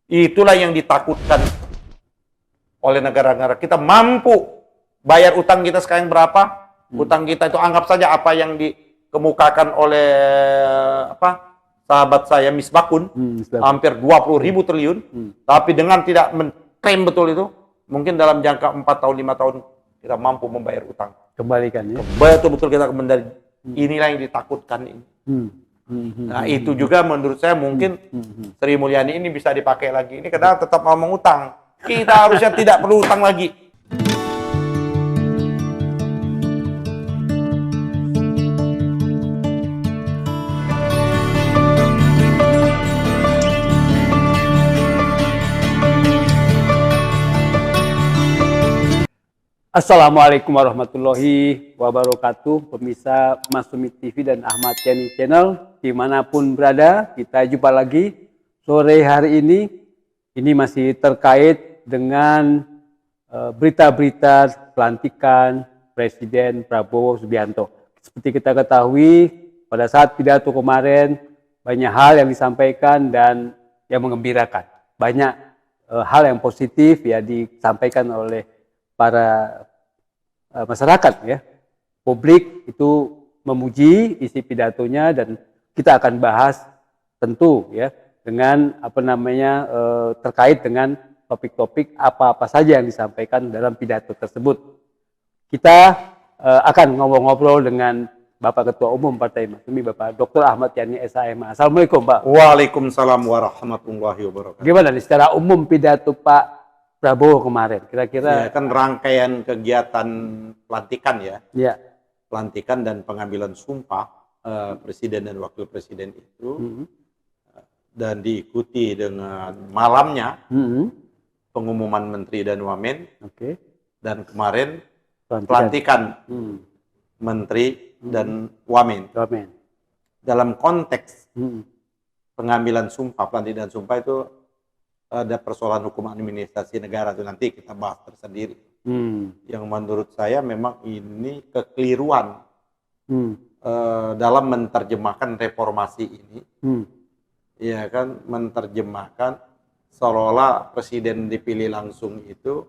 Itulah yang ditakutkan oleh negara-negara. Kita mampu bayar utang kita sekarang berapa? Utang kita itu anggap saja apa yang dikemukakan oleh sahabat saya Misbakun, hampir 20.000 triliun. Tapi dengan tidak mengklaim betul itu, mungkin dalam jangka 4 tahun, 5 tahun kita mampu membayar utang. Kembalikan ya. Betul-betul kita kembali. Inilah yang ditakutkan ini. Nah, itu juga menurut saya mungkin Sri Mulyani ini bisa dipakai lagi. Ini karena tetap mau mengutang. Kita harusnya tidak perlu utang lagi. Assalamualaikum warahmatullahi wabarakatuh, pemirsa Masumi TV dan Ahmad Yani Channel dimanapun berada. Kita jumpa lagi sore hari ini. Ini masih terkait dengan berita-berita pelantikan Presiden Prabowo Subianto. Seperti kita ketahui, pada saat pidato kemarin banyak hal yang disampaikan dan yang menggembirakan. Banyak hal yang positif ya disampaikan oleh para masyarakat ya. Publik itu memuji isi pidatonya dan kita akan bahas tentu ya dengan terkait dengan topik-topik apa-apa saja yang disampaikan dalam pidato tersebut. Kita akan ngobrol-ngobrol dengan Bapak Ketua Umum Partai Masumi, Bapak Dr. Ahmad Yani SHM. Assalamualaikum, Pak. Waalaikumsalam warahmatullahi wabarakatuh. Gimana nih secara umum pidato Pak Prabowo kemarin? Kira-kira ya, kan rangkaian kegiatan pelantikan ya. Ya. Pelantikan dan pengambilan sumpah presiden dan wakil presiden itu dan diikuti dengan malamnya pengumuman menteri dan wamen. Dan kemarin pelantikan menteri dan wamen. Dalam konteks pengambilan sumpah, pelantikan dan sumpah itu ada persoalan hukum administrasi negara itu nanti kita bahas tersendiri. Yang menurut saya memang ini kekeliruan dalam menerjemahkan reformasi ini. Ya kan, menerjemahkan seolah-olah presiden dipilih langsung itu,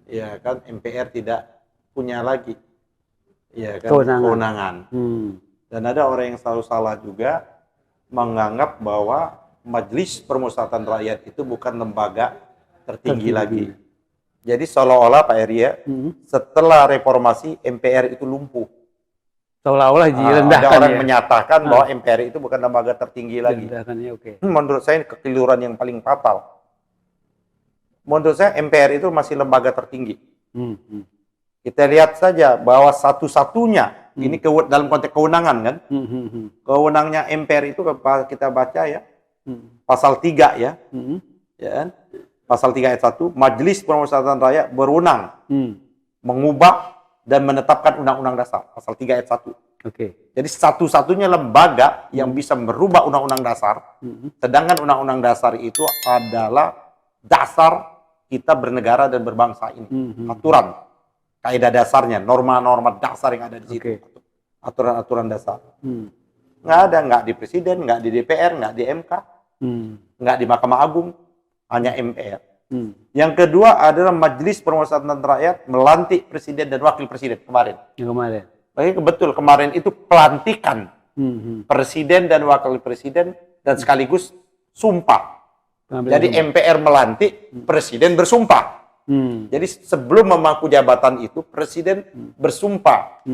ya kan MPR tidak punya lagi, ya kan kewenangan. Dan ada orang yang selalu salah juga menganggap bahwa Majelis Permusyawaratan Rakyat itu bukan lembaga tertinggi lagi. Jadi seolah-olah Pak Eri ya, setelah reformasi MPR itu lumpuh. Seolah-olah direndahkan. Ada orang menyatakan bahwa MPR itu bukan lembaga tertinggi lagi. Menurut saya kekeliruan yang paling fatal. Menurut saya MPR itu masih lembaga tertinggi. Kita lihat saja bahwa satu-satunya ini dalam konteks kewenangan kan. Kewenangannya MPR itu kita baca ya. Pasal 3 ya. Ya kan? Pasal 3 ayat 1, Majelis Permusyawaratan Rakyat berwenang mengubah dan menetapkan undang-undang dasar. Pasal 3 ayat 1. Jadi satu-satunya lembaga yang bisa merubah undang-undang dasar, sedangkan undang-undang dasar itu adalah dasar kita bernegara dan berbangsa ini. Aturan, kaidah dasarnya, norma-norma dasar yang ada di situ. Aturan-aturan dasar. Nggak ada, nggak di presiden, nggak di DPR, nggak di MK, nggak di Mahkamah Agung, hanya MPR. Yang kedua adalah Majelis Permusyawaratan Rakyat melantik presiden dan wakil presiden kemarin. Betul, kemarin itu pelantikan presiden dan wakil presiden dan sekaligus sumpah. Jadi MPR melantik, presiden bersumpah. Jadi sebelum memangku jabatan itu presiden bersumpah,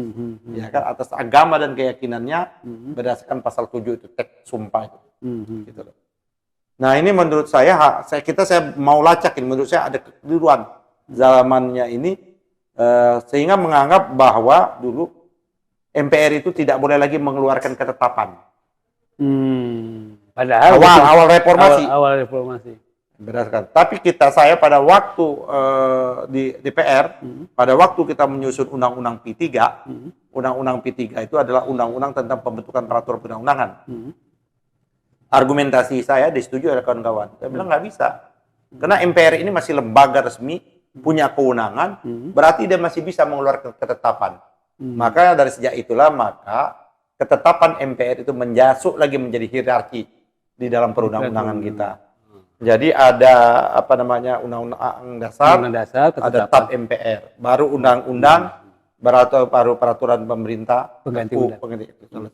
ya kan, atas agama dan keyakinannya berdasarkan pasal 7 itu teks sumpah itu. Gitu loh. Nah ini menurut saya mau lacak ini, menurut saya ada kekeliruan zamannya ini sehingga menganggap bahwa dulu MPR itu tidak boleh lagi mengeluarkan ketetapan. Padahal awal reformasi. Awal reformasi. Berdasarkan. Tapi saya pada waktu di DPR, pada waktu kita menyusun Undang-Undang P3, Undang-Undang P3 itu adalah undang-undang tentang pembentukan peraturan perundang-undangan. Argumentasi saya disetujui oleh kawan-kawan. Saya bilang nggak bisa. Karena MPR ini masih lembaga resmi, punya kewenangan, berarti dia masih bisa mengeluarkan ketetapan. Maka dari sejak itulah, maka ketetapan MPR itu menjasuk lagi menjadi hierarki di dalam perundang-undangan kita. Jadi ada apa namanya undang-undang dasar, ada TAP MPR, baru undang-undang, baru peraturan pemerintah, pengganti dan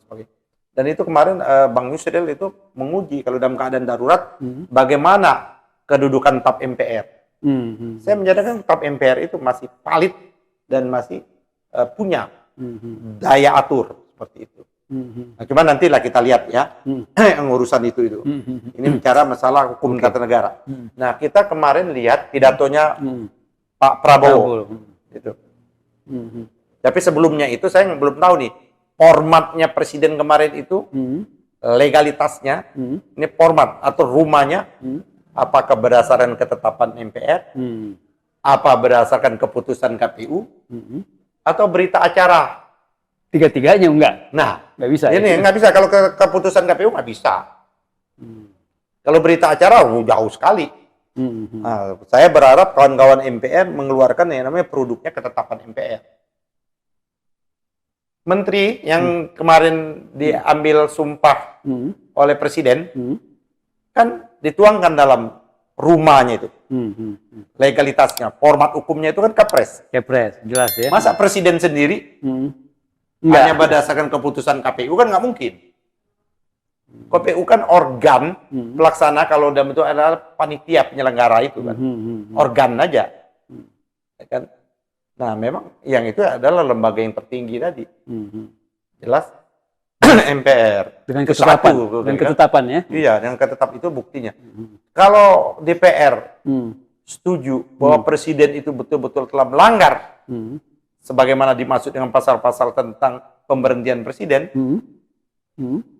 sebagainya. Dan itu kemarin Bang Yusril itu menguji kalau dalam keadaan darurat bagaimana kedudukan TAP MPR. Saya menyatakan TAP MPR itu masih valid dan masih punya daya atur seperti itu. Nah, cuma nantilah kita lihat ya urusan itu. Ini bicara masalah hukum tata negara. Nah, kita kemarin lihat pidatonya Pak Prabowo. Itu. Tapi sebelumnya itu saya belum tahu nih formatnya presiden kemarin itu legalitasnya ini format atau rumahnya apakah berdasarkan ketetapan MPR, apa berdasarkan keputusan KPU, atau berita acara. Tiga-tiganya enggak? Nah, nggak bisa. Ini nggak bisa. Kalau keputusan KPU nggak bisa. Kalau berita acara, jauh sekali. Nah, saya berharap kawan-kawan MPR mengeluarkan yang namanya produknya ketetapan MPR. Menteri yang kemarin diambil sumpah oleh Presiden, kan dituangkan dalam rumahnya itu. Legalitasnya, format hukumnya itu kan Kepres. Kepres, jelas ya. Masa Presiden sendiri hanya berdasarkan keputusan KPU kan nggak mungkin. KPU kan organ pelaksana kalau dalam itu adalah panitia penyelenggara itu kan. Organ aja. Ya kan? Nah, memang yang itu adalah lembaga yang tertinggi tadi. Jelas MPR. Dengan ketetapan. Dan ketetapan ya. Iya, dengan ketetapan itu buktinya. Kalau DPR setuju bahwa presiden itu betul-betul telah melanggar sebagaimana dimaksud dengan pasal-pasal tentang pemberhentian presiden,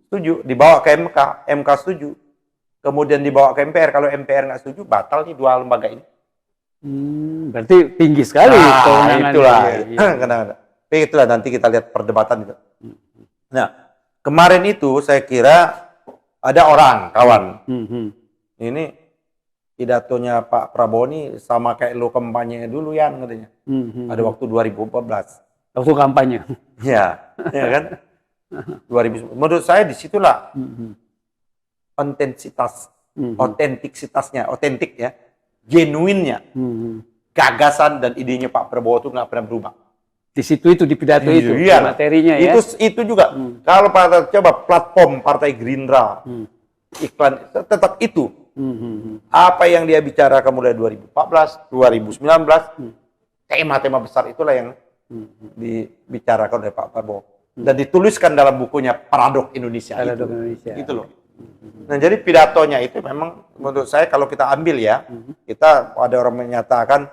setuju, dibawa ke MK, MK setuju, kemudian dibawa ke MPR, kalau MPR nggak setuju, batal nih dua lembaga ini. Berarti tinggi sekali kewenangannya. Itulah, itulah nanti kita lihat perdebatan itu. Nah, kemarin itu saya kira ada orang, kawan, ini pidatonya Pak Prabowo ini sama kayak lo kampanye dulu ya katanya. Ada waktu 2014. Waktu kampanye. Ya, ya kan? 2000. Menurut saya disitulah otentiksitasnya, otentik ya, genuinnya, gagasan dan idenya Pak Prabowo itu nggak pernah berubah. Di situ itu di pidato itu, iya, materinya ya. Itu juga. Kalau coba platform Partai Gerindra, iklan tetap itu. Apa yang dia bicarakan mulai 2014, 2019, tema-tema besar itulah yang dibicarakan oleh Pak Prabowo dan dituliskan dalam bukunya Paradok Indonesia. Itu loh. Nah, jadi pidatonya itu memang menurut saya kalau kita ambil ya, kita ada orang menyatakan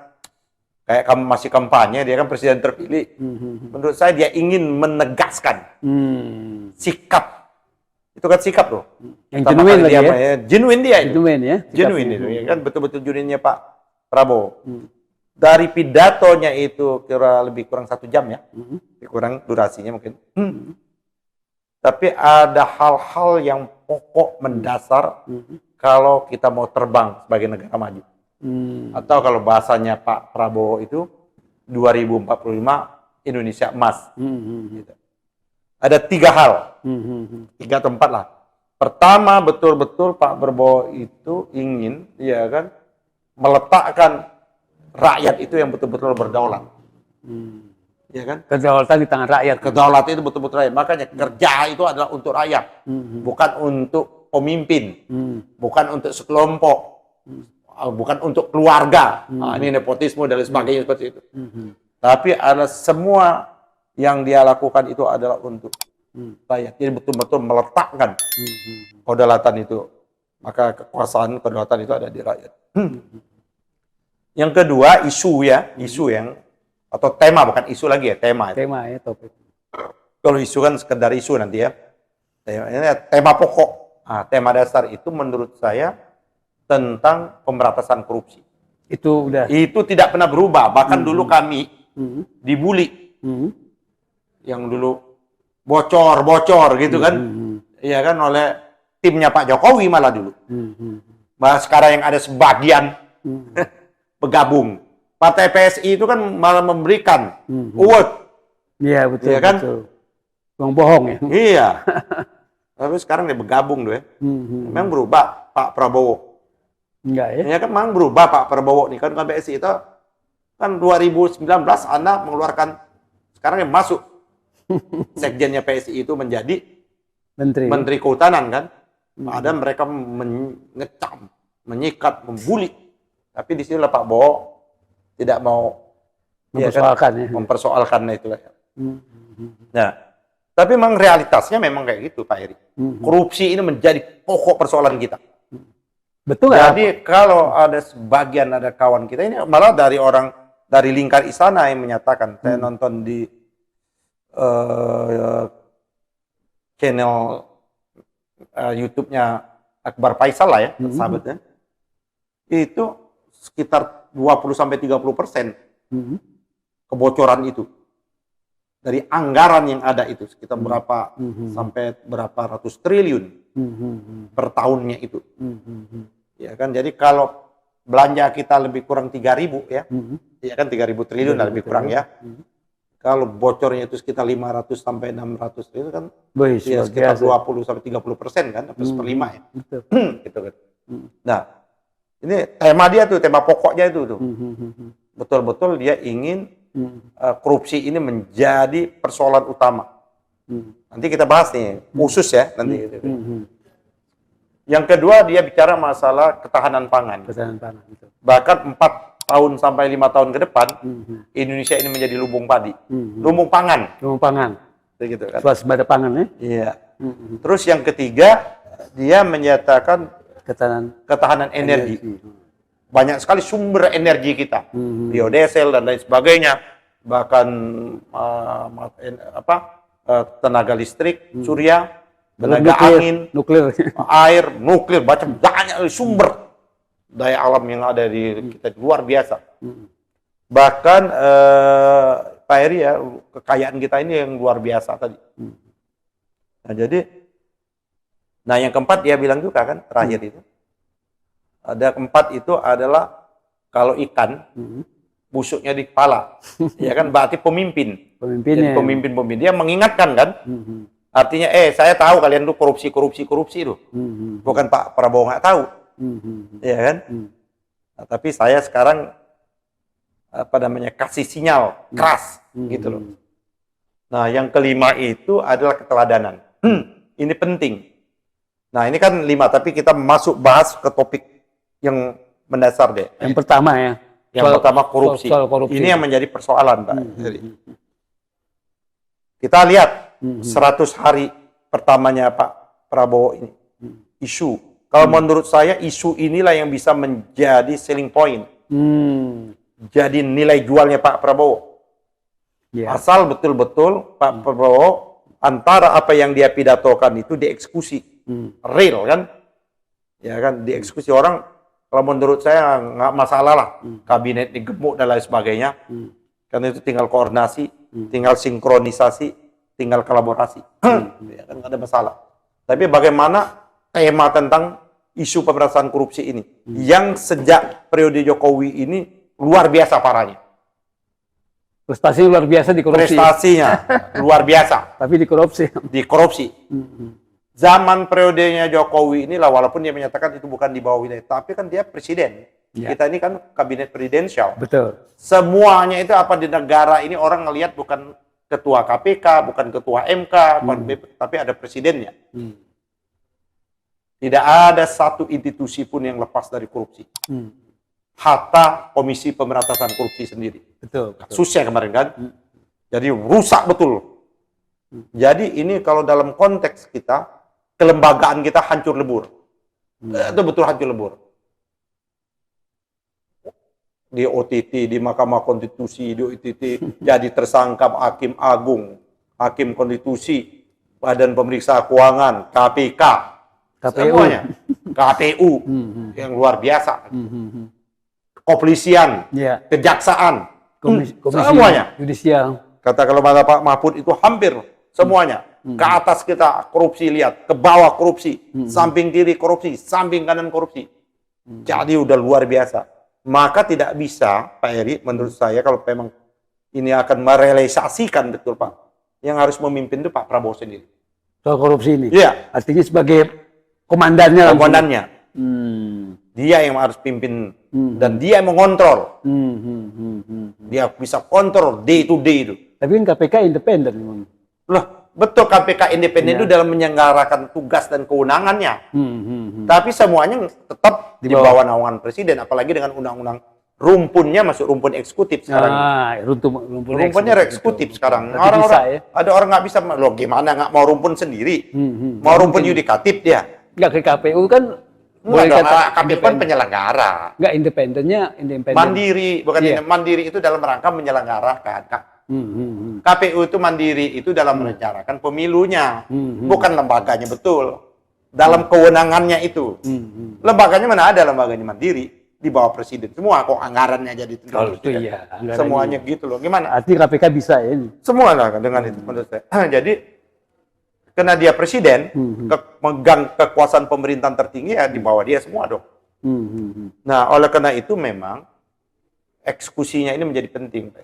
kayak kamu masih kampanye, dia kan presiden terpilih. Menurut saya dia ingin menegaskan sikap. Itu kan sikap loh. Yang genuine lagi ya. Genuine dia itu. Genuine ya. Genuine itu ya kan, betul-betul genuine-nya Pak Prabowo. Dari pidatonya itu kira lebih kurang 1 jam ya. Kurang durasinya mungkin. Tapi ada hal-hal yang pokok mendasar kalau kita mau terbang sebagai negara maju. Atau kalau bahasanya Pak Prabowo itu 2045 Indonesia emas. Gitu. Ada 3 hal, 3 tempat lah. Pertama, betul-betul Pak Prabowo itu ingin, ya kan, meletakkan rakyat itu yang betul-betul berdaulat, ya kan? Kedaulatan di tangan rakyat. Kedaulatan itu betul-betul rakyat. Makanya kerja itu adalah untuk rakyat, bukan untuk pemimpin, bukan untuk sekelompok, bukan untuk keluarga. Ini nepotisme dan sebagainya seperti itu. Tapi ada semua yang dia lakukan itu adalah untuk rakyat. Jadi betul-betul meletakkan kedaulatan itu. Maka kekuasaan kedaulatan itu ada di rakyat. Yang kedua, isu ya. Isu yang, atau tema, bukan isu lagi ya, tema. Tema ya, topik. Kalau isu kan sekedar isu nanti ya. Tema pokok. Tema dasar itu menurut saya tentang pemberantasan korupsi. Itu udah. Itu tidak pernah berubah. Bahkan dulu kami dibully. Yang dulu bocor gitu kan, iya kan, oleh timnya Pak Jokowi malah dulu. Bah sekarang yang ada sebagian bergabung. Partai PSI itu kan malah memberikan award. Iya betul. Iya kan? Bang bohong ya. Iya. Tapi sekarang dia bergabung tuh ya. Memang berubah Pak Prabowo. Enggak ya? Ya kan memang berubah Pak Prabowo nih kan PSI itu kan 2019 Anda mengeluarkan sekarang yang masuk sekjennya PSI itu menjadi Menteri Kehutanan kan. Ada mereka mengecam, menyikat, membuli. Tapi di sini Pak Prabowo tidak mau mempersoalkan ya. Mempersoalkan itu. Nah, tapi memang realitasnya memang kayak gitu Pak Eri. Korupsi ini menjadi pokok persoalan kita. Betul. Jadi kalau ada sebagian ada kawan kita ini malah dari lingkar istana yang menyatakan, saya nonton di channel YouTube-nya Akbar Faisal lah ya, sahabatnya. Itu sekitar 20-30% kebocoran itu. Dari anggaran yang ada itu sekitar berapa sampai berapa ratus triliun per tahunnya itu. Ya kan, jadi kalau belanja kita lebih kurang 3.000 ya. Ya kan 3.000 triliun lah lebih kurang ya. Kalau bocornya itu sekitar 500 sampai 600 triliun kan ya sekitar 20 sampai 30% kan, atau seperlima ya. Gitu kan. Nah, ini tema dia tuh, tema pokoknya itu tuh. Betul-betul dia ingin korupsi ini menjadi persoalan utama. Nanti kita bahas nih, khusus ya nanti. Yang kedua dia bicara masalah ketahanan pangan. Bahkan 4 tahun sampai 5 tahun ke depan, Indonesia ini menjadi lumbung padi, lumbung pangan. Lumbung pangan. Gitu kan. Swasembada pangan ya. Iya. Terus yang ketiga dia menyatakan ketahanan energi. Banyak sekali sumber energi kita, biodiesel dan lain sebagainya, bahkan tenaga listrik, surya, tenaga angin, nuklir, air, nuklir, banyak sumber daya alam yang ada di kita luar biasa. Bahkan Pak Heri ya, kekayaan kita ini yang luar biasa tadi. Nah jadi, yang keempat dia bilang juga kan terakhir itu. Ada keempat itu adalah kalau ikan busuknya di kepala, ya kan berarti pemimpin. Jadi pemimpin dia mengingatkan kan, artinya saya tahu kalian tuh korupsi itu, bukan Pak Prabowo nggak tahu, ya kan. Nah, tapi saya sekarang kasih sinyal keras gitu loh. Nah yang kelima itu adalah keteladanan. Ini penting. Nah ini kan 5, tapi kita masuk bahas ke topik yang mendasar deh. Yang pertama ya. Yang pertama korupsi. Soal korupsi. Ini yang menjadi persoalan, Pak. Kita lihat 100 hari pertamanya Pak Prabowo ini. Isu. Kalau menurut saya isu inilah yang bisa menjadi selling point. Jadi nilai jualnya Pak Prabowo. Asal betul-betul Pak Prabowo antara apa yang dia pidatokan itu dieksekusi. Real kan? Ya kan, dieksekusi orang. Kalau menurut saya nggak masalah lah, kabinet digemuk dan lain sebagainya. Karena itu tinggal koordinasi, tinggal sinkronisasi, tinggal kolaborasi. Ya kan nggak ada masalah. Tapi bagaimana tema tentang isu pemberantasan korupsi ini, yang sejak periode Jokowi ini luar biasa parahnya. Prestasinya luar biasa di korupsi. Prestasinya luar biasa. Tapi di korupsi. Di korupsi. Zaman periodenya Jokowi inilah, walaupun dia menyatakan itu bukan di bawah wilayah, tapi kan dia presiden. Kita ini kan kabinet presidensial. Betul. Semuanya itu apa di negara ini orang ngelihat bukan ketua KPK, bukan ketua MK, tapi ada presidennya. Tidak ada satu institusi pun yang lepas dari korupsi. Hatta Komisi Pemberantasan Korupsi sendiri. Betul. Kasusnya kemarin kan. Jadi rusak betul. Jadi ini kalau dalam konteks kita, kelembagaan kita hancur lebur. Itu betul hancur lebur. Di OTT, di Mahkamah Konstitusi, di OTT, jadi tersangka Hakim Agung, Hakim Konstitusi, Badan Pemeriksa Keuangan, KPK, semuanya. KPU, yang luar biasa. Kepolisian, kejaksaan, komisi semuanya. Yudisial. Kata kalau Pak Mahfud itu hampir semuanya. Ke atas kita korupsi, lihat. Ke bawah korupsi. Samping kiri korupsi. Samping kanan korupsi. Jadi udah luar biasa. Maka tidak bisa, Pak Heri, menurut saya, kalau memang ini akan merealisasikan betul, Pak. Yang harus memimpin itu Pak Prabowo sendiri. Soal korupsi ini? Iya. Artinya sebagai komandannya. Komandannya. Dia yang harus pimpin dan dia yang mengontrol. Dia bisa kontrol day to day itu. Tapi kan KPK independen memang. Loh, betul KPK independen itu dalam menyelenggarakan tugas dan kewenangannya. Tapi semuanya tetap di bawah naungan presiden, apalagi dengan undang-undang rumpunnya masuk rumpun eksekutif sekarang. Rumpunnya eksekutif sekarang. Orang-orang ada orang nggak bisa, loh gimana nggak mau rumpun sendiri? Mau rumpun yudikatif dia. Nggak ke KPU kan. KPU kan penyelenggara. Nggak independen. Mandiri, bukan mandiri itu dalam rangka menyelenggarakan. KPU itu mandiri itu dalam merencanakan pemilunya, bukan lembaganya betul. Dalam kewenangannya itu. Lembaganya mana ada lembaganya mandiri di bawah presiden semua, kok anggarannya jadi itu iya, semuanya gitu loh. Gimana? Arti KPK bisa ya ini. Semua lah dengan itu menurut saya. Jadi karena dia presiden, megang kekuasaan pemerintahan tertinggi ya di bawah dia semua dong. Nah, oleh karena itu memang eksekusinya ini menjadi penting.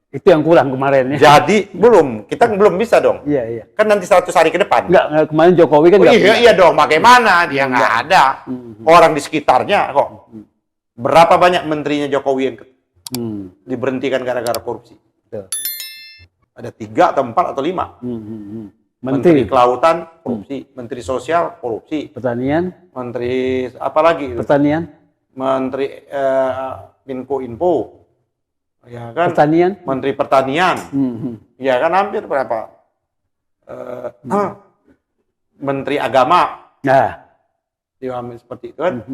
Itu yang kurang kemarin ya. Jadi kita belum bisa dong. Iya. Kan nanti 100 hari ke depan. Enggak, kemarin Jokowi kan iya dong, bagaimana? Dia nggak ada. Orang di sekitarnya kok. Berapa banyak menterinya Jokowi yang diberhentikan gara-gara korupsi? Ada 3 atau 4 atau 5. Menteri Kelautan korupsi, Menteri Sosial korupsi, Pertanian, Menteri apa lagi? Pertanian, Menteri Info, ya kan? Pertanian, Menteri Pertanian, ya kan hampir berapa? Menteri Agama, diambil seperti itu kan?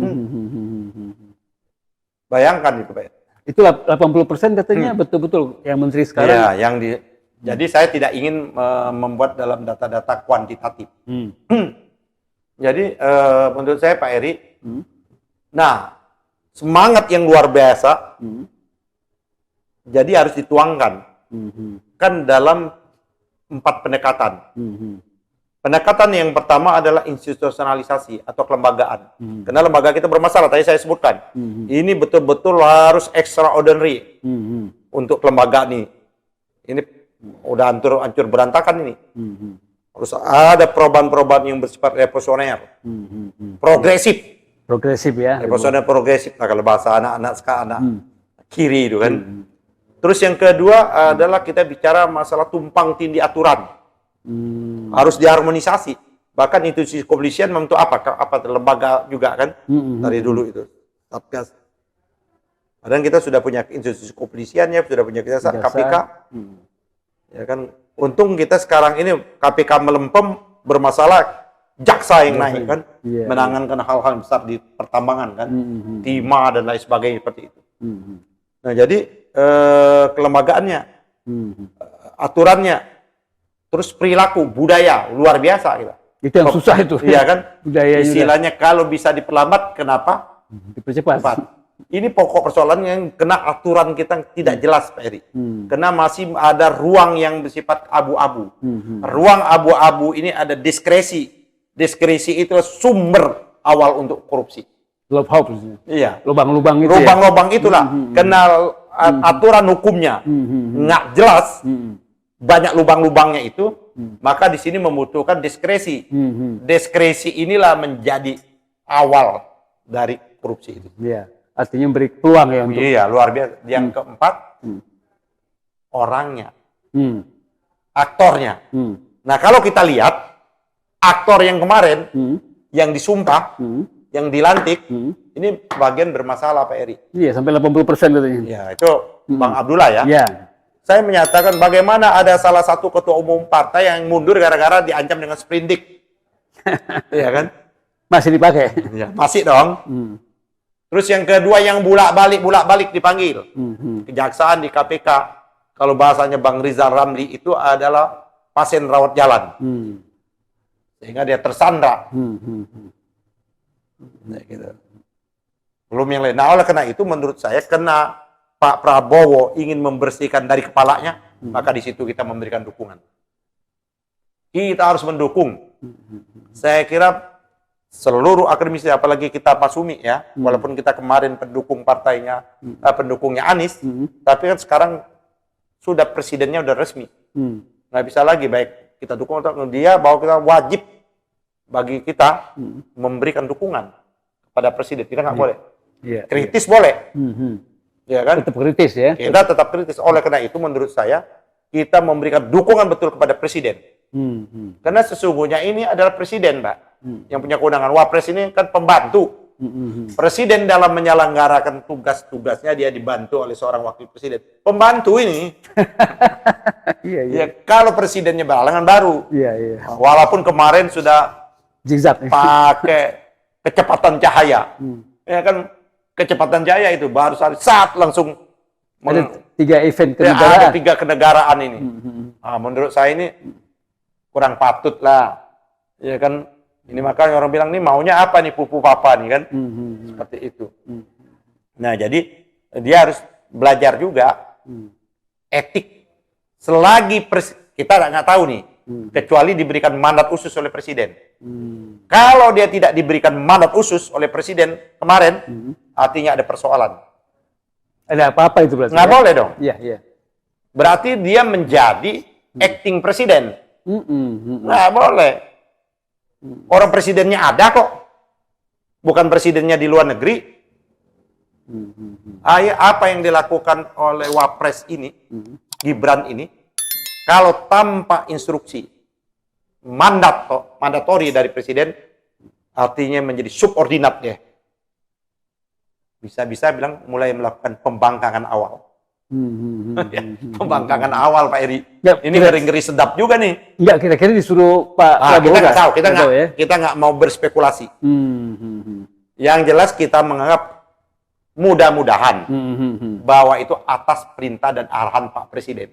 Bayangkan itu, Pak. Itu 80% katanya betul-betul yang menteri sekarang. Ya, jadi saya tidak ingin membuat dalam data-data kuantitatif. Jadi menurut saya Pak Eri, nah semangat yang luar biasa, jadi harus dituangkan. Kan dalam 4 pendekatan. Pendekatan yang pertama adalah institusionalisasi atau kelembagaan. Karena lembaga kita bermasalah, tadi saya sebutkan. Ini betul-betul harus extraordinary untuk kelembagaan ini. Ini udah hancur berantakan ini. Harus ada perubahan-perubahan yang bersifat revolusioner, progresif ya. Revolusioner progresif. Nah, kalau bahasa anak-anak sekarang kiri itu kan. Terus yang kedua adalah kita bicara masalah tumpang tindih aturan. Harus diharmonisasi. Bahkan institusi kepolisian membentuk apa lembaga juga kan dari dulu itu. Satgas. Padahal kita sudah punya institusi kepolisian ya, sudah punya KPK. Ya kan, untung kita sekarang ini KPK melempem bermasalah, jaksa yang naik kan, menangankan hal-hal besar di pertambangan kan, timah dan lain sebagainya seperti itu. Nah jadi kelembagaannya, aturannya, terus perilaku, budaya luar biasa kita. Itu yang susah itu. Iya kan, budaya istilahnya kalau bisa diperlambat, kenapa? Dipercepat. Ini pokok persoalan yang kena aturan kita tidak jelas, Pak Eri. Karena masih ada ruang yang bersifat abu-abu. Ruang abu-abu ini ada diskresi. Diskresi itu sumber awal untuk korupsi. Iya. Lubang-lubang itu. Lubang-lubang itulah. Karena aturan hukumnya nggak jelas, banyak lubang-lubangnya itu, maka di sini membutuhkan diskresi. Diskresi inilah menjadi awal dari korupsi itu. Iya. Artinya beri peluang ya untuk... Iya, luar biasa. Yang keempat, orangnya. Aktornya. Nah, kalau kita lihat, aktor yang kemarin, yang disumpah, yang dilantik, ini bagian bermasalah, Pak Eri. Iya, sampai 80% katanya. Ya, itu Bang Abdullah ya. Iya. Saya menyatakan bagaimana ada salah satu ketua umum partai yang mundur gara-gara diancam dengan sprindik. Iya kan? Masih dipakai? Ya, masih dong. Terus yang kedua yang bolak-balik dipanggil. Kejaksaan di KPK. Kalau bahasanya Bang Rizal Ramli itu adalah pasien rawat jalan. Sehingga dia tersandra. Nah, gitu. Belum yang lain. Nah, oleh karena itu menurut saya kena Pak Prabowo ingin membersihkan dari kepalanya, maka di situ kita memberikan dukungan. Kita harus mendukung. Saya kira seluruh akademisi, apalagi kita Pak Sumi ya, walaupun kita kemarin pendukung partainya, pendukungnya Anies, tapi kan sekarang sudah presidennya udah resmi, nggak bisa lagi baik kita dukung atau dia, bahwa kita wajib bagi kita memberikan dukungan kepada presiden, kita nggak boleh. Iya, Kritis boleh. Ya kan? Tetap kritis ya. Kita tetap kritis. Oleh karena itu menurut saya kita memberikan dukungan betul kepada presiden. Karena sesungguhnya ini adalah presiden, Pak, yang punya kewenangan. Wapres ini kan pembantu. Presiden dalam menyelenggarakan tugas-tugasnya dia dibantu oleh seorang wakil presiden. Pembantu ini. Iya. Ya, kalau presidennya berhalangan baru. Iya. Walaupun kemarin sudah Zigzag. pakai kecepatan cahaya. Ya kan, kecepatan cahaya itu baru saat langsung Ada 3 event ada kenegaraan. 3 kenegaraan ini. Menurut saya ini kurang patut lah. Ya kan, ini makanya orang bilang nih maunya apa nih pupu papa nih kan. Seperti itu. Nah, jadi dia harus belajar juga etik. Selagi kita nggak tahu nih, kecuali diberikan mandat khusus oleh presiden. Kalau dia tidak diberikan mandat khusus oleh presiden kemarin, artinya ada persoalan. Ada apa-apa itu berarti? Nggak boleh dong. Iya. Berarti dia menjadi acting presiden. Nggak boleh. Orang presidennya ada kok. Bukan presidennya di luar negeri. Apa yang dilakukan oleh Wapres ini, Gibran ini, kalau tanpa instruksi, mandatori dari presiden, artinya menjadi subordinat ya. Bisa-bisa bilang mulai melakukan pembangkangan awal. Pembangkangan awal, Pak Eri. Ya, ini ngeri-ngeri sedap juga nih. Enggak, kira-kira disuruh Pak Prabowo. Kita nggak tahu, ya? kita nggak mau berspekulasi. Yang jelas kita menganggap mudah-mudahan bahwa itu atas perintah dan arahan Pak Presiden.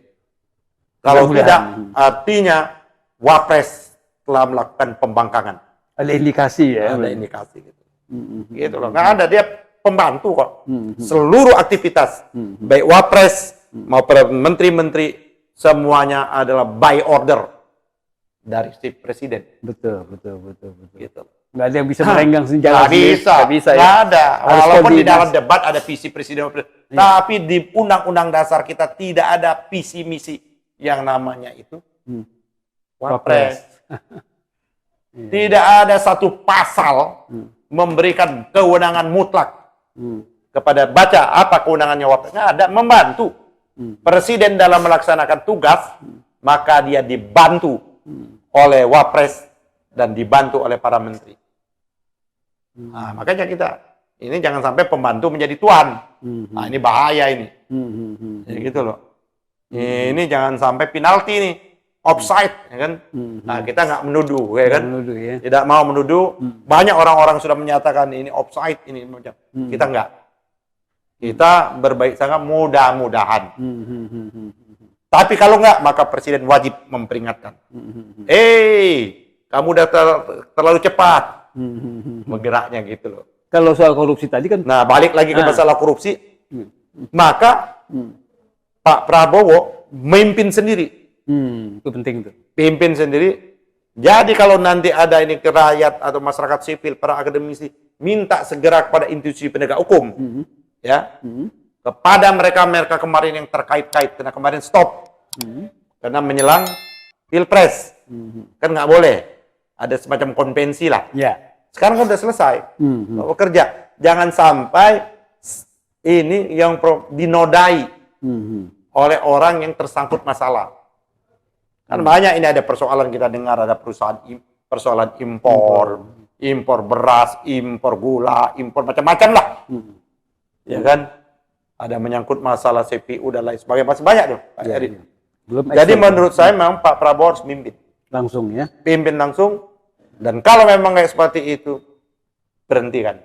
Kalau tidak, artinya Wapres telah melakukan pembangkangan. Ada indikasi ya? Ada indikasi gitu. Gitu loh. Nggak ada, dia pembantu kok. Seluruh aktivitas, baik Wapres maupun menteri-menteri, semuanya adalah by order dari si Presiden. Betul. Gitu. Nggak ada yang bisa merenggang senjata. Nggak bisa. Ya? Nggak ada. Harus Walaupun di dalam debat ada visi Presiden. Tapi di Undang-Undang Dasar kita tidak ada visi misi yang namanya itu Wapres. Tidak ada satu pasal memberikan kewenangan mutlak kepada baca apa kewenangannya Wapres. Nggak ada, membantu. Presiden dalam melaksanakan tugas, maka dia dibantu oleh Wapres dan dibantu oleh para menteri. Nah, makanya kita ini jangan sampai pembantu menjadi tuan. Nah, ini bahaya ini. Jadi gitu loh. Ini jangan sampai penalti nih, offside, ya kan? Nah, kita nggak menuduh, ya kan? Tidak mau menuduh. Banyak orang-orang sudah menyatakan ini offside, ini macam. Kita nggak. Kita berbaik sangka mudah-mudahan. Tapi kalau nggak, maka presiden wajib memperingatkan. Kamu udah terlalu cepat bergeraknya gitu loh. Kalau soal korupsi tadi kan. Nah, balik lagi ke masalah korupsi, maka Pak Prabowo memimpin sendiri. Itu penting tuh. Pimpin sendiri. Jadi kalau nanti ada ini ke rakyat atau masyarakat sipil, para akademisi, minta segera kepada institusi penegak hukum, ya, kepada mereka kemarin yang terkait-kait, karena kemarin stop, karena menjelang pilpres, kan nggak boleh. Ada semacam konvensi lah. Ya. Sekarang kan udah selesai. Bekerja. Jangan sampai ini yang dinodai oleh orang yang tersangkut masalah. Kan banyak ini ada persoalan kita dengar, ada persoalan impor beras, impor gula, impor macam-macam lah. Ya kan? Ada menyangkut masalah CPU dan lain sebagainya. Masih banyak tuh. Jadi menurut saya memang Pak Prabowo harus mimpin. Langsung ya. Pimpin langsung. Dan kalau memang kayak seperti itu, berhentikan.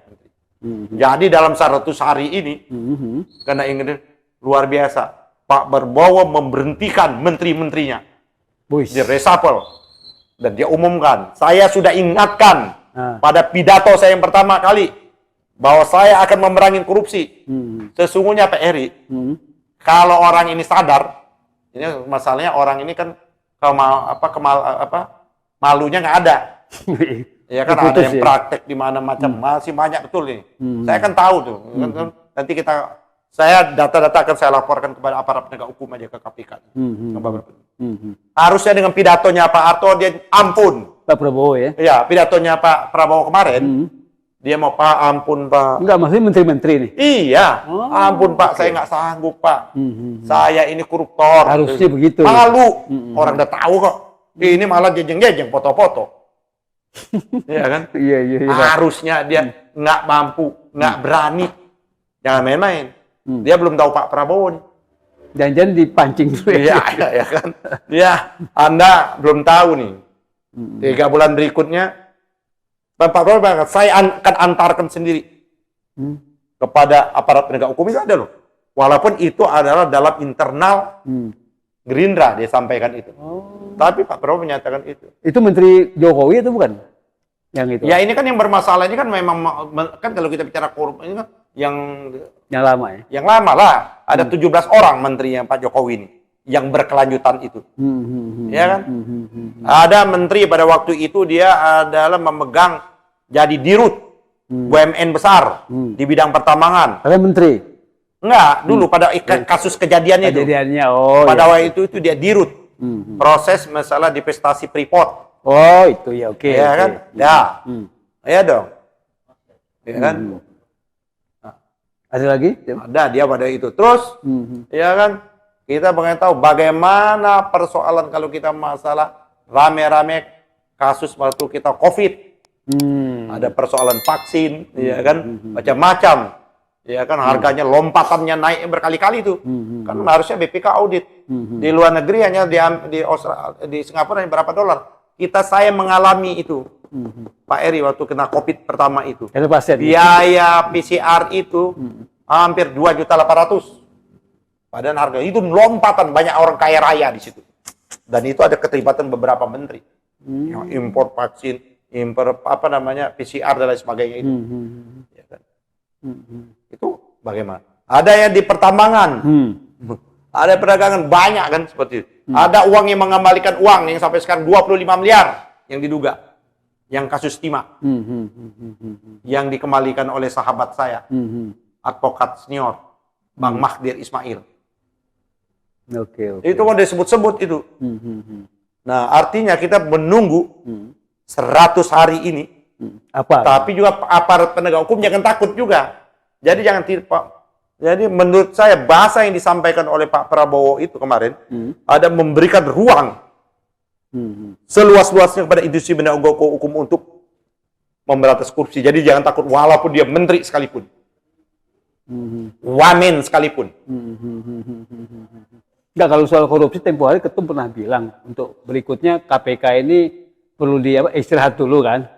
Jadi dalam 100 hari ini, karena ingin luar biasa, Pak Prabowo memberhentikan menteri-menterinya. Di reshuffle. Dan dia umumkan, saya sudah ingatkan pada pidato saya yang pertama kali, bahwa saya akan memerangi korupsi. Sesungguhnya Pak Eri, kalau orang ini sadar, ini masalahnya orang ini kan malunya nggak ada. Ya kan ada yang praktek di mana macam, masih banyak betul nih. Saya kan tahu tuh. Nanti saya data-data akan saya laporkan kepada aparat penegak hukum aja ke KPK. Harusnya dengan pidatonya Pak Harto dia ampun. Pak Prabowo ya. Iya, pidatonya Pak Prabowo kemarin Dia mau, Pak, ampun Pak. Enggak, maksudnya menteri-menteri nih? Iya, Oh, ampun Pak, saya nggak sanggup Pak. Saya ini koruptor. Harusnya begitu. Malu, orang udah tahu kok. Ini malah jejeng-jejeng, foto-foto. Iya kan? Iya. Harusnya dia nggak mampu, nggak berani. Jangan main-main. Dia belum tahu Pak Prabowo nih. Jangan-jangan dipancing dulu Iya, ya kan? Ya, Anda belum tahu nih. 3 bulan berikutnya, Pak Prabowo bilang, saya akan antarkan sendiri kepada aparat penegak hukum. Itu ada loh. Walaupun itu adalah dalam internal Gerindra, dia sampaikan itu. Tapi Pak Prabowo menyatakan itu. Itu Menteri Jokowi itu bukan? Yang itu? Ya ini kan yang bermasalah ini kan memang, kan kalau kita bicara korup, ini kan yang lama ya? Yang lama lah. Ada 17 orang menterinya Pak Jokowi ini. Yang berkelanjutan itu. Ya kan? Ada menteri pada waktu itu dia adalah memegang jadi dirut BUMN besar di bidang pertambangan. Ada menteri? Enggak, dulu pada kasus kejadiannya itu. Kejadiannya, oh pada ya. waktu itu dia dirut. Proses masalah divestasi Freeport. Oh, itu ya, oke. Ya kan? Ya. Ya dong. Ya kan? Ada lagi? Ada dia pada itu. Terus, ya kan? Kita pengen tahu bagaimana persoalan kalau kita masalah rame-rame kasus waktu kita COVID. Ada persoalan vaksin, ya kan? Macam-macam. Ya kan, harganya lompatannya naik berkali-kali itu. Kan harusnya BPK audit. Di luar negeri hanya di Australia, di Singapura hanya berapa dolar. Saya mengalami itu. Pak Eri waktu kena COVID pertama itu. Biaya PCR itu hampir 2.800.000. Padahal harga itu lompatan, banyak orang kaya raya di situ. Dan itu ada keterlibatan beberapa menteri. Yang impor vaksin, impor apa namanya PCR dan lain sebagainya itu. Ya kan? Itu bagaimana? Ada yang di pertambangan. Ada perdagangan banyak kan seperti itu. Ada uang yang mengembalikan uang yang sampai sekarang 25 miliar yang diduga. Yang kasus timah. Yang dikembalikan oleh sahabat saya. Advokat senior. Bang Mahdir Ismail. Oke. Itu kan disebut-sebut itu. Nah, artinya kita menunggu 100 hari ini. Tapi juga aparat penegak hukum jangan takut juga. Jadi jangan Jadi menurut saya bahasa yang disampaikan oleh Pak Prabowo itu kemarin ada memberikan ruang seluas-luasnya kepada industri penegak hukum untuk memberantas korupsi. Jadi jangan takut walaupun dia menteri sekalipun. Wamen sekalipun. Enggak, kalau soal korupsi tempo hari Ketum pernah bilang untuk berikutnya KPK ini perlu istirahat dulu kan.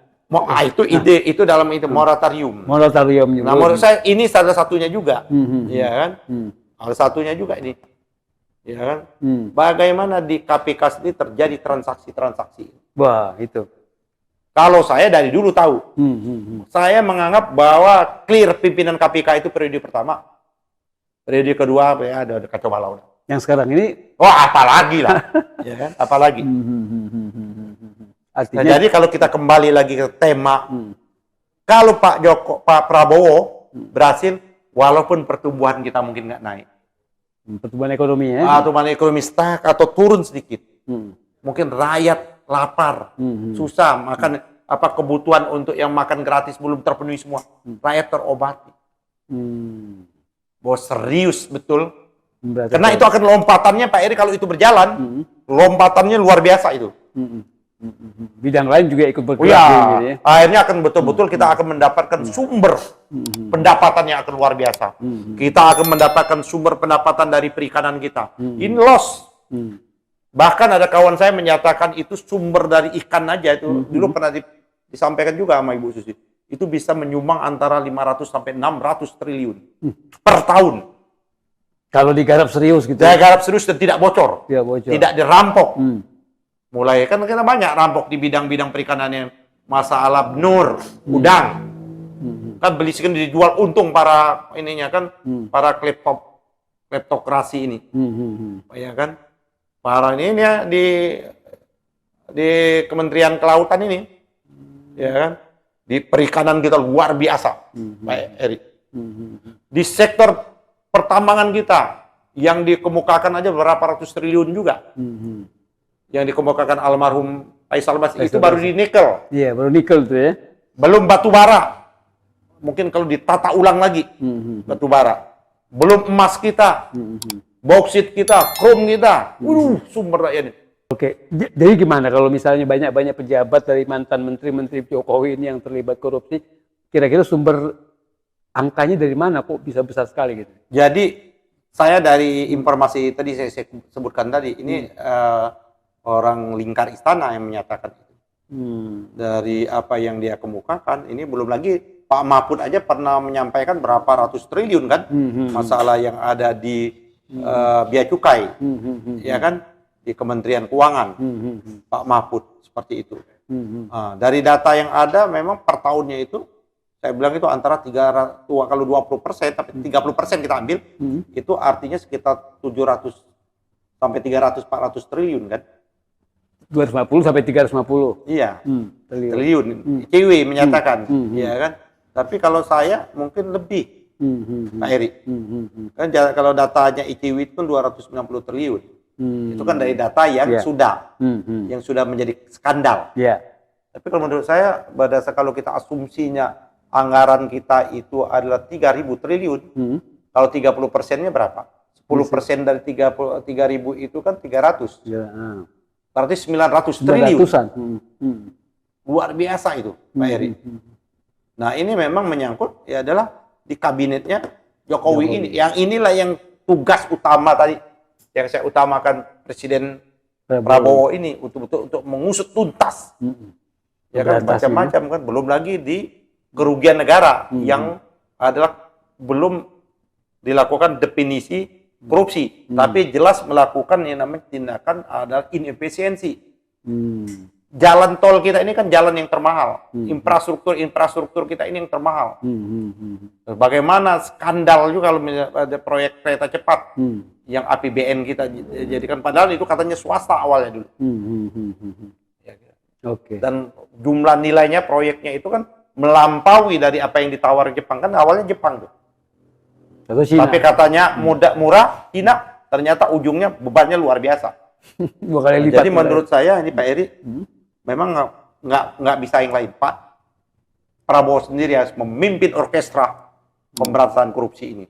Itu ide itu dalam itu moratorium. Moratorium. Nah, menurut saya ini salah satunya juga. Ya kan? Salah satunya juga ini. Ya kan? Bagaimana di KPK sendiri terjadi transaksi-transaksi. Wah, itu. Kalau saya dari dulu tahu. Saya menganggap bahwa clear pimpinan KPK itu periode pertama. Periode kedua ya ada kacau balau. Yang sekarang ini apalagi lah. Ya kan? Apalagi. Artinya, nah, jadi kalau kita kembali lagi ke tema, kalau Pak Prabowo berhasil, walaupun pertumbuhan kita mungkin nggak naik, pertumbuhan ekonomi ya, pertumbuhan ekonomi stuck atau turun sedikit, mungkin rakyat lapar, susah makan kebutuhan untuk yang makan gratis belum terpenuhi semua, rakyat terobati, bahwa serius betul, karena itu akan lompatannya Pak Eri kalau itu berjalan, lompatannya luar biasa itu. Bidang lain juga ikut bergerak. Gitu ya. Akhirnya akan betul-betul kita akan mendapatkan sumber pendapatan yang akan luar biasa. Kita akan mendapatkan sumber pendapatan dari perikanan kita. Ini loss. Bahkan ada kawan saya menyatakan itu sumber dari ikan aja itu. Dulu pernah disampaikan juga sama Ibu Susi. Itu bisa menyumbang antara 500 sampai 600 triliun per tahun. Kalau digarap serius gitu. Digarap serius dan tidak bocor. Tidak dirampok. Mulai kan kita banyak rampok di bidang-bidang perikanannya, masalah benur, udang, kan beli sekian dijual untung para ininya kan, para kleptokrasi ini, ya kan, para ini ya di Kementerian Kelautan ini, ya kan, di perikanan kita luar biasa, Pak Eri, di sektor pertambangan kita yang dikemukakan aja berapa ratus triliun juga. Yang dikemukakan almarhum Faisal Basri itu baru di nikel. Iya, baru nikel tuh ya. Belum batu bara. mungkin kalau ditata ulang lagi batu bara. Belum emas kita, bauksit kita, krom kita. Sumber daya ini. Oke, jadi gimana kalau misalnya banyak-banyak pejabat dari mantan menteri-menteri Jokowi ini yang terlibat korupsi, kira-kira sumber angkanya dari mana kok bisa besar sekali gitu? Jadi saya dari informasi tadi saya sebutkan tadi, ini orang lingkar istana yang menyatakan itu. Dari apa yang dia kemukakan, ini belum lagi Pak Mahfud aja pernah menyampaikan berapa ratus triliun kan masalah yang ada di Bea Cukai, ya kan? Di Kementerian Keuangan, Pak Mahfud seperti itu. Dari data yang ada, memang per tahunnya itu, saya bilang itu antara 300, kalau 20%, tapi 30% kita ambil, itu artinya sekitar 700 sampai 300-400 triliun kan? 250 sampai 350. Iya, triliun. ICW menyatakan, ya kan? Tapi kalau saya mungkin lebih, Pak Eri. Kan kalau datanya ICW itu kan 290 triliun. Itu kan dari data yang sudah menjadi skandal. Tapi kalau menurut saya, berdasarkan kalau kita asumsinya anggaran kita itu adalah 3.000 triliun, kalau 30%-nya berapa? 10% dari 3.000 itu kan 300. Berarti 900 triliun. Luar biasa itu, Pak Eri. Nah, ini memang menyangkut ya adalah di kabinetnya Jokowi ini. Yang inilah yang tugas utama tadi yang saya utamakan Presiden Prabowo ini untuk mengusut tuntas. Ya kan macam-macam kan, belum lagi di kerugian negara yang adalah belum dilakukan definisi korupsi, tapi jelas melakukan yang namanya tindakan adalah inefisiensi. Jalan tol kita ini kan jalan yang termahal, infrastruktur kita ini yang termahal. Bagaimana skandal juga kalau ada proyek kereta cepat yang APBN kita jadikan, padahal itu katanya swasta awalnya dulu. Dan jumlah nilainya proyeknya itu kan melampaui dari apa yang ditawar Jepang, kan awalnya Jepang tuh. Tapi katanya murah Cina, ternyata ujungnya bebannya luar biasa. Jadi menurut saya ini Pak Eri memang nggak bisa yang lain. Pak Prabowo sendiri harus memimpin orkestra pemberantasan korupsi ini.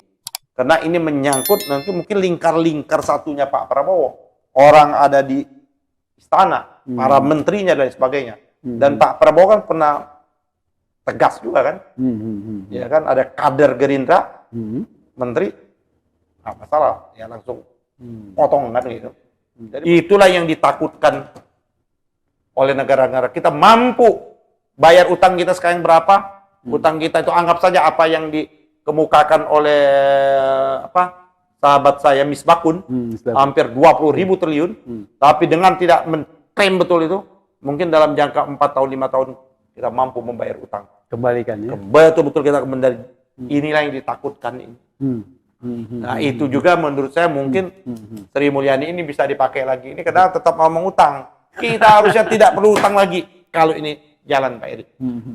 Karena ini menyangkut nanti mungkin lingkar-lingkar satunya Pak Prabowo. Orang ada di istana, para menterinya dan sebagainya. Dan Pak Prabowo kan pernah tegas juga kan. Ya kan, ada kader Gerindra, menteri, apa salah, ya langsung potong kan gitu. Jadi itulah yang ditakutkan oleh negara-negara. Kita mampu bayar utang kita sekarang berapa? Utang kita itu anggap saja apa yang dikemukakan oleh sahabat saya Misbakun, hampir 20.000 triliun. Tapi dengan tidak mengklaim betul itu, mungkin dalam jangka 4 tahun, 5 tahun kita mampu membayar utang. Kembalikan ya. Betul-betul kita kembali. Inilah yang ditakutkan ini. Nah, itu juga menurut saya mungkin Sri Mulyani ini bisa dipakai lagi. Ini karena tetap mau mengutang. Kita harusnya tidak perlu utang lagi kalau ini jalan, Pak Eri.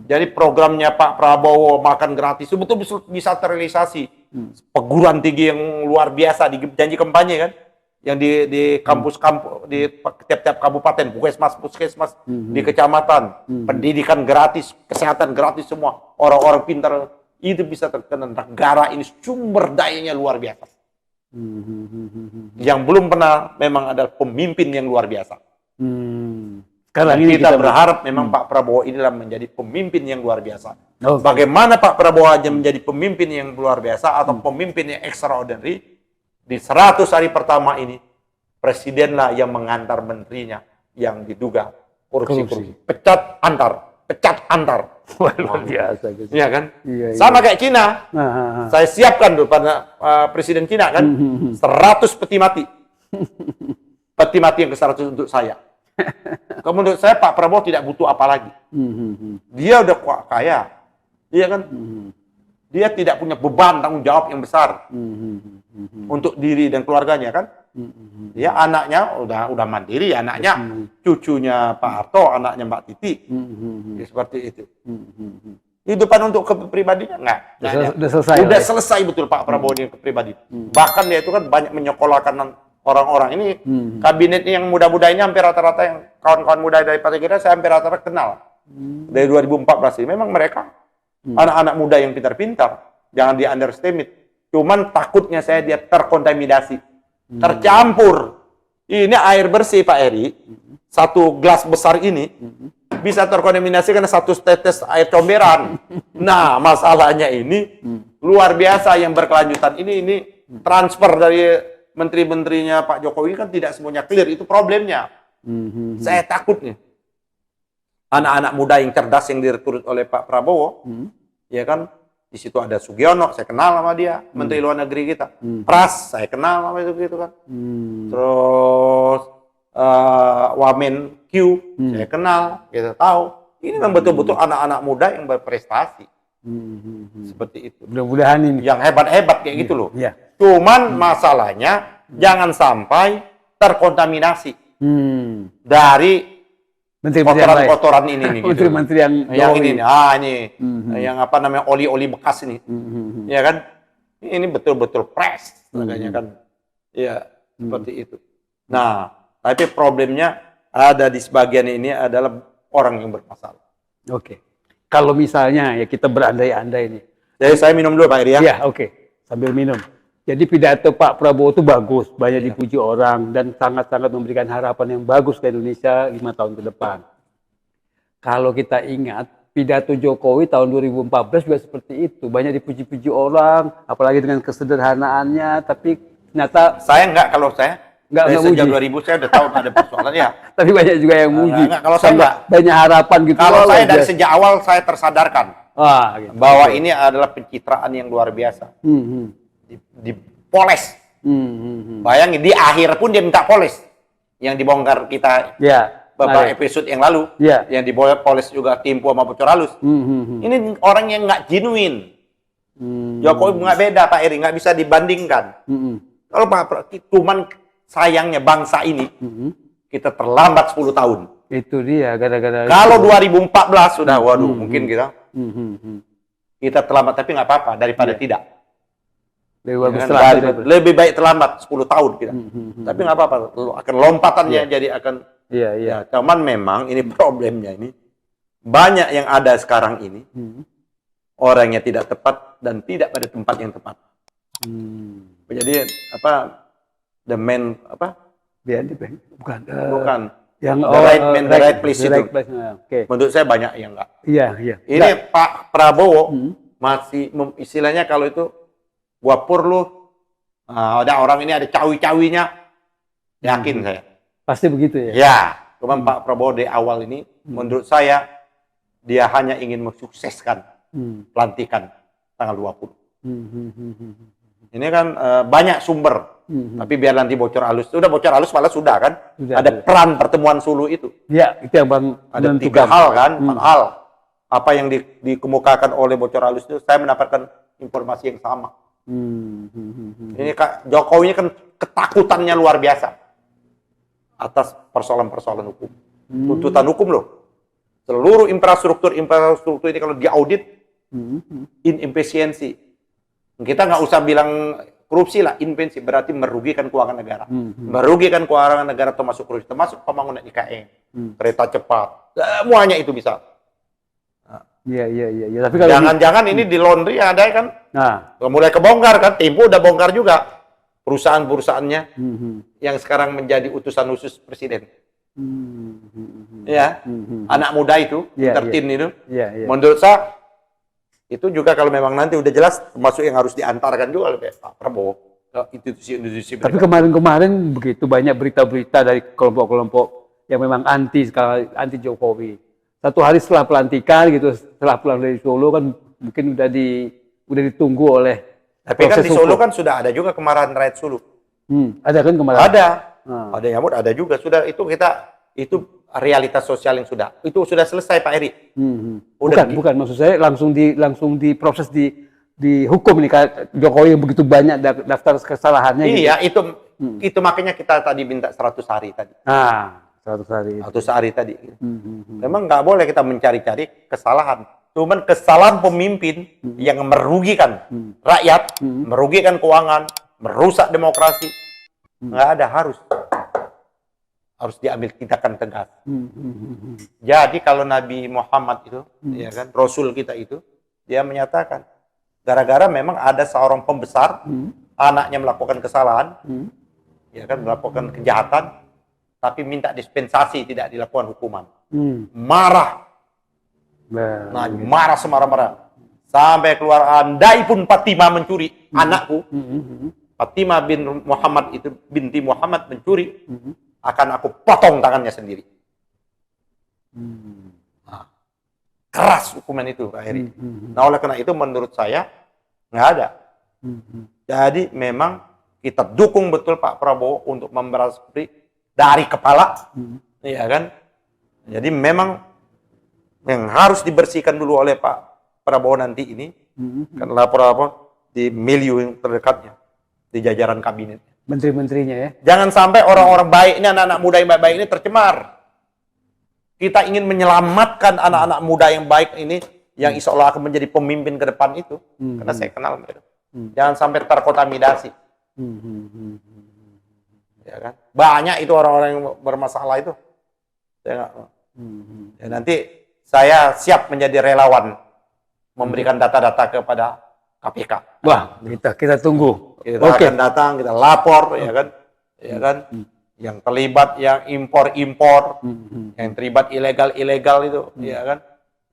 Jadi programnya Pak Prabowo makan gratis itu betul-betul bisa terrealisasi. Peguruan tinggi yang luar biasa di janji kampanye kan, yang di kampus-kampus, di tiap-tiap kabupaten, puskesmas, di kecamatan, pendidikan gratis, kesehatan gratis semua, orang-orang pintar itu bisa terkena. Negara ini sumber dayanya luar biasa. Yang belum pernah memang adalah pemimpin yang luar biasa. Sekarang ini kita berharap memang Pak Prabowo inilah menjadi pemimpin yang luar biasa. Bagaimana Pak Prabowo aja menjadi pemimpin yang luar biasa atau pemimpin yang extraordinary, di 100 hari pertama ini presidenlah yang mengantar menterinya yang diduga korupsi. Pecat antar. Luar biasa gitu. Iya kan? Sama kayak Cina. Saya siapkan dulu pada presiden Cina kan 100 peti mati. Peti mati yang ke 100 untuk saya. Menurut saya Pak Prabowo tidak butuh apa lagi. Dia udah kaya. Iya kan? Dia tidak punya beban tanggung jawab yang besar untuk diri dan keluarganya kan? Dia anaknya udah mandiri, anaknya cucunya Pak Harto, anaknya Mbak Titi. Ya, seperti itu. Hidupan untuk kepribadinya enggak. Udah selesai betul Pak Prabowo yang kepribadi. Bahkan dia itu kan banyak menyekolahkan orang-orang ini. Kabinet yang muda-muda ini hampir rata-rata yang kawan-kawan muda dari Partai Gerindra saya hampir rata-rata kenal. Dari 2014 ini memang mereka Anak-anak muda yang pintar-pintar, jangan di underestimate. Cuman takutnya saya dia terkontaminasi, tercampur. Ini air bersih Pak Eri, satu gelas besar ini bisa terkontaminasi karena satu tetes air comberan. Nah, masalahnya ini luar biasa yang berkelanjutan. Ini transfer dari menteri-menterinya Pak Jokowi kan tidak semuanya clear, itu problemnya. Saya takut nih. Anak-anak muda yang cerdas yang direkrut oleh Pak Prabowo, ya kan, di situ ada Sugiono, saya kenal sama dia, Menteri Luar Negeri kita. Pras, saya kenal sama itu gitu kan. Terus Wamen Q, saya kenal, kita tahu. Ini memang betul-betul anak-anak muda yang berprestasi. Seperti itu. Mudah-mudahan ini. Yang hebat-hebat kayak gitu loh. Ya. Cuman masalahnya jangan sampai terkontaminasi dari kotoran-kotoran ini nih. Menteri-menteri yang ini nih. Ini yang apa namanya oli-oli bekas ini. Ya kan? Ini betul-betul fresh makanya kan. Ya, seperti itu. Nah, tapi problemnya ada di sebagian ini adalah orang yang bermasalah. Oke. Kalau misalnya ya kita berandai-andai nih. Jadi saya minum dulu Pak Eri ya. Iya, oke. Sambil minum. Jadi pidato Pak Prabowo itu bagus, banyak dipuji orang dan sangat-sangat memberikan harapan yang bagus ke Indonesia 5 tahun ke depan. Kalau kita ingat pidato Jokowi tahun 2014 juga seperti itu, banyak dipuji-puji orang, apalagi dengan kesederhanaannya, tapi ternyata saya enggak, kalau saya enggak sejak 2000 saya udah tahu ada persoalannya. Tapi banyak juga yang muji. Kalau saya enggak, banyak harapan gitu. Kalau saya dari sejak awal saya tersadarkan gitu. bahwa ini adalah pencitraan yang luar biasa. Dipoles. Bayangin di akhir pun dia minta poles. Yang dibongkar kita beberapa episode yang lalu, yang dipoles juga Tempo sama Bocor Halus. Ini orang yang nggak genuine. Jokowi nggak beda Pak Eri, nggak bisa dibandingkan. Kalau Pak, cuman sayangnya bangsa ini kita terlambat 10 tahun. Itu dia gara-gara. Kalau 2014 sudah, waduh, mungkin kita terlambat, tapi nggak apa-apa daripada tidak. Lebih baik terlambat 10 tahun kita. Tapi nggak apa-apa, akan lompatannya jadi akan. Ya, cuman memang ini problemnya ini banyak yang ada sekarang ini orangnya tidak tepat dan tidak pada tempat yang tepat. Jadi apa the man apa? Bukan. Yang the right man, the right place itu. Menurut saya banyak yang enggak. Iya. Ini Pak Prabowo masih istilahnya kalau itu gua pur lu, ada orang ini ada cawi-cawinya, yakin saya. Pasti begitu ya? Ya, cuman Pak Prabowo di awal ini, menurut saya, dia hanya ingin mensukseskan pelantikan tanggal 20. Ini kan banyak sumber, tapi biar nanti bocor halus. Sudah bocor halus malah sudah kan? Ada peran pertemuan Sulu itu. Ya, itu yang ada 3 hal kan, 4 hal. Apa yang dikemukakan oleh bocor halus itu, saya mendapatkan informasi yang sama. Ini Jokowi kan ketakutannya luar biasa atas persoalan-persoalan hukum, tuntutan hukum loh. Seluruh infrastruktur ini kalau diaudit inefisiensi. Kita nggak usah bilang korupsi lah, inefisiensi berarti merugikan keuangan negara. Merugikan keuangan negara termasuk korupsi, termasuk pembangunan IKN, kereta cepat, semuanya itu bisa. Iya. Tapi kalau jangan-jangan ini di laundry ada kan? Mulai kebongkar kan? Tempo udah bongkar juga perusahaan-perusahaannya yang sekarang menjadi utusan khusus presiden. Ya, anak muda itu, tertin itu. Menurut saya itu juga kalau memang nanti udah jelas termasuk yang harus diantarkan juga oleh Pak Prabowo ke institusi-institusi. Tapi kemarin-kemarin begitu banyak berita-berita dari kelompok-kelompok yang memang anti Jokowi. Satu hari setelah pelantikan gitu, setelah pulang dari Solo kan mungkin udah ditunggu oleh. Tapi kan di Solo kan sudah ada juga kemarahan rakyat Solo. Ada kan kemarahan? Ada yang ada juga. Sudah itu realitas sosial yang sudah selesai Pak Eri. Bukan maksud saya langsung diproses di hukum nih Jokowi yang begitu banyak daftar kesalahannya. Iya gitu. Itu makanya kita tadi minta 100 hari tadi. 100 hari. 100 hari tadi. Memang nggak boleh kita mencari-cari kesalahan. Cuman kesalahan pemimpin yang merugikan rakyat, merugikan keuangan, merusak demokrasi, nggak ada, harus diambil tindakan tegas. Jadi kalau Nabi Muhammad itu, ya kan, Rasul kita itu, dia menyatakan gara-gara memang ada seorang pembesar, anaknya melakukan kesalahan, ya kan, melakukan kejahatan, tapi minta dispensasi, tidak dilakukan hukuman. Marah. Nah, marah semarah-marah. Sampai keluar, andai pun Fatimah mencuri anakku, Fatimah bin Muhammad itu binti Muhammad mencuri, akan aku potong tangannya sendiri. Nah, keras hukuman itu Pak Heri. Nah, oleh karena itu menurut saya nggak ada. Jadi memang kita dukung betul Pak Prabowo untuk memberantas korupsi dari kepala, ya kan? Jadi memang yang harus dibersihkan dulu oleh Pak Prabowo nanti ini, kan lapor di milieu yang terdekatnya, di jajaran kabinet. Menteri-menterinya ya. Jangan sampai orang-orang baik ini, anak-anak muda yang baik-baik ini tercemar. Kita ingin menyelamatkan anak-anak muda yang baik ini, yang insya Allah akan menjadi pemimpin ke depan itu. Karena saya kenal mereka. Jangan sampai terkontaminasi. Ya kan? Banyak itu orang-orang yang bermasalah itu. Ya, nanti saya siap menjadi relawan memberikan data-data kepada KPK. Wah, kita tunggu. Kita akan datang, kita lapor, ya kan? Ya kan? Yang terlibat yang impor-impor, yang terlibat ilegal-ilegal itu, ya kan?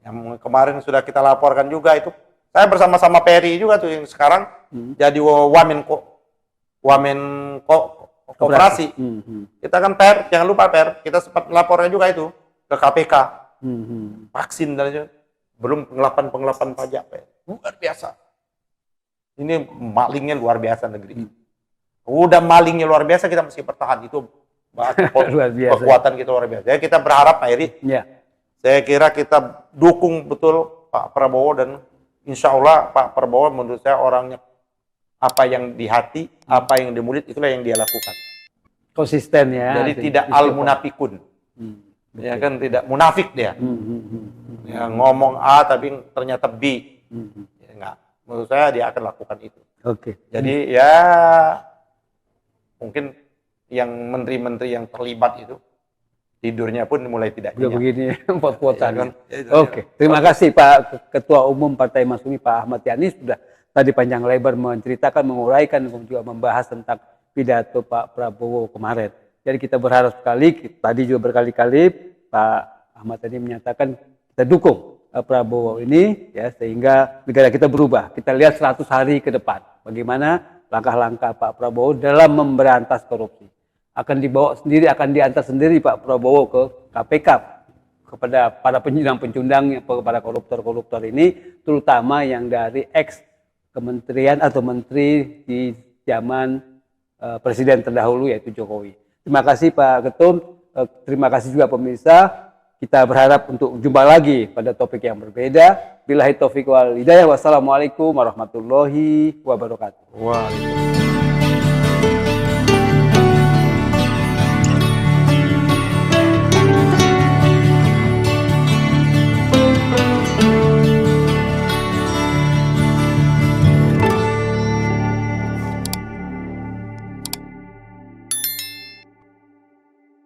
Yang kemarin sudah kita laporkan juga itu. Saya bersama-sama Peri juga tuh yang sekarang jadi wamen koperasi. Kita kan jangan lupa kita sempat lapornya juga itu ke KPK. Vaksin dan juga. Belum pengelapan pajak, luar biasa. Ini malingnya luar biasa negeri ini. Udah malingnya luar biasa, kita mesti bertahan. Itu luar biasa. Kekuatan kita luar biasa. Jadi kita berharap Pak Heri, saya kira kita dukung betul Pak Prabowo, dan insya Allah Pak Prabowo menurut saya orangnya apa yang di hati, apa yang di mulut, itulah yang dia lakukan. Konsisten ya. Jadi tidak al-munafikun. Ya kan, tidak munafik dia. Ya, ngomong A tapi ternyata B. Ya, enggak. Menurut saya dia akan lakukan itu. Jadi ya mungkin yang menteri-menteri yang terlibat itu tidurnya pun mulai tidak nyenyak. Begini pot-potan. Ya, kan? Terima kasih Pak Ketua Umum Partai Masyumi Pak Ahmad Yani sudah tadi panjang lebar menceritakan, menguraikan, juga membahas tentang pidato Pak Prabowo kemarin. Jadi kita berharap sekali, tadi juga berkali-kali Pak Ahmad tadi menyatakan kita dukung Prabowo ini, ya, sehingga negara kita berubah. Kita lihat 100 hari ke depan, bagaimana langkah-langkah Pak Prabowo dalam memberantas korupsi. Akan dibawa sendiri, akan diantar sendiri Pak Prabowo ke KPK, kepada para pencundang-pencundang, kepada koruptor-koruptor ini, terutama yang dari ex-kementerian atau menteri di zaman presiden terdahulu, yaitu Jokowi. Terima kasih Pak Ketum, terima kasih juga pemirsa. Kita berharap untuk jumpa lagi pada topik yang berbeda. Billahi taufiq wal hidayah. Wassalamualaikum warahmatullahi wabarakatuh. Waalaikumsalam.